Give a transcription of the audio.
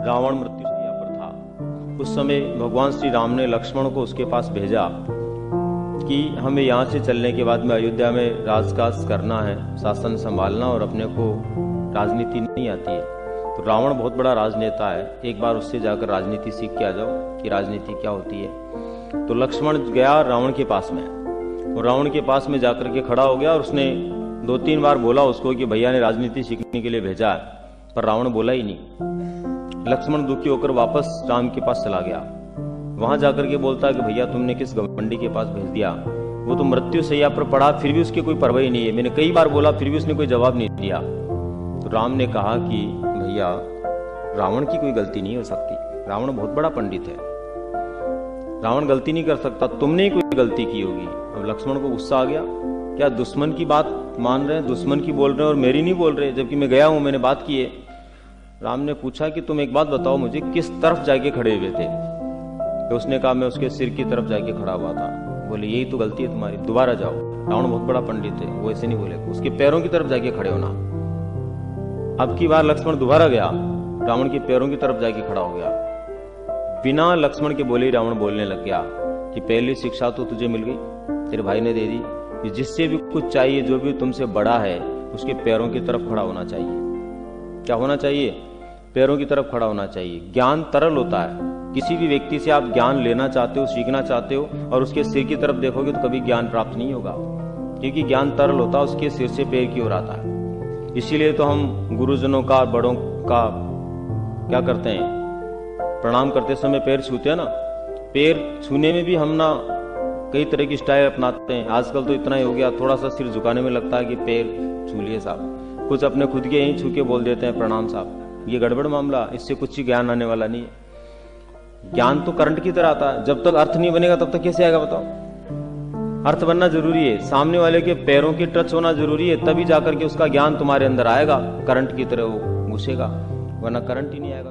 रावण मृत्युशैया पर था। उस समय भगवान श्री राम ने लक्ष्मण को उसके पास भेजा कि हमें यहाँ से चलने के बाद में अयोध्या में राजकाज करना है, शासन संभालना, और अपने को राजनीति नहीं आती है। तो रावण बहुत बड़ा राजनेता है, एक बार उससे जाकर राजनीति सीख के आ जाओ कि राजनीति क्या होती है। तो लक्ष्मण गया रावण के पास में, और रावण के पास में जाकर के खड़ा हो गया, और उसने 2-3 बार बोला उसको कि भैया ने राजनीति सीखने के लिए भेजा है, पर रावण बोला ही नहीं। लक्ष्मण दुखी होकर वापस राम के पास चला गया। वहां जाकर के बोलता है कि भैया तुमने किस घमंडी के पास भेज दिया, वो तो मृत्यु शैया पर पड़ा, फिर भी उसकी कोई परवाह नहीं है, मैंने कई बार बोला फिर भी उसने कोई जवाब नहीं दिया। तो राम ने कहा कि भैया रावण की कोई गलती नहीं हो सकती, रावण बहुत बड़ा पंडित है, रावण गलती नहीं कर सकता, तुमने ही कोई गलती की होगी। अब लक्ष्मण को गुस्सा आ गया, क्या दुश्मन की बात मान रहे हैं, दुश्मन की बोल रहे हैं और मेरी नहीं बोल रहे, जबकि मैं गया हूं, मैंने बात की है। राम ने पूछा कि तुम एक बात बताओ मुझे, किस तरफ जाके खड़े हुए थे? तो उसने कहा मैं उसके सिर की तरफ जाके खड़ा हुआ था। बोले यही तो गलती है तुम्हारी, दोबारा जाओ। रावण बहुत बड़ा पंडित है, वो ऐसे नहीं बोले, उसके पैरों की तरफ जाके खड़े होना। अब की बार लक्ष्मण दोबारा गया, रावण के पैरों की तरफ जाके खड़ा हो गया। बिना लक्ष्मण के बोले ही रावण बोलने लग गया कि पहली शिक्षा तो तुझे मिल गई, तेरे भाई ने दे दी कि जिससे भी कुछ चाहिए, जो भी तुमसे बड़ा है, उसके पैरों की तरफ खड़ा होना चाहिए। क्या होना चाहिए? पैरों की तरफ खड़ा होना चाहिए। ज्ञान तरल होता है, किसी भी व्यक्ति से आप ज्ञान लेना चाहते हो, सीखना चाहते हो, और उसके सिर की तरफ देखोगे तो कभी ज्ञान प्राप्त नहीं होगा, क्योंकि ज्ञान तरल होता है, उसके सिर से पैर की ओर आता है। इसीलिए तो हम गुरुजनों का, बड़ों का क्या करते हैं, प्रणाम करते समय पैर छूते हैं ना। पैर छूने में भी हम ना कई तरह की स्टाइल अपनाते हैं। आजकल तो इतना ही हो गया, थोड़ा सा सिर झुकाने में लगता है कि पैर छू लिए साहब, कुछ अपने खुद के यहीं छू के बोल देते हैं प्रणाम साहब। ये गड़बड़ मामला, इससे कुछ ही ज्ञान आने वाला नहीं है। ज्ञान तो करंट की तरह आता है, जब तक अर्थ नहीं बनेगा तब तक कैसे आएगा बताओ? अर्थ बनना जरूरी है, सामने वाले के पैरों की टच होना जरूरी है, तभी जाकर के उसका ज्ञान तुम्हारे अंदर आएगा, करंट की तरह वो घुसेगा, वरना करंट ही नहीं आएगा।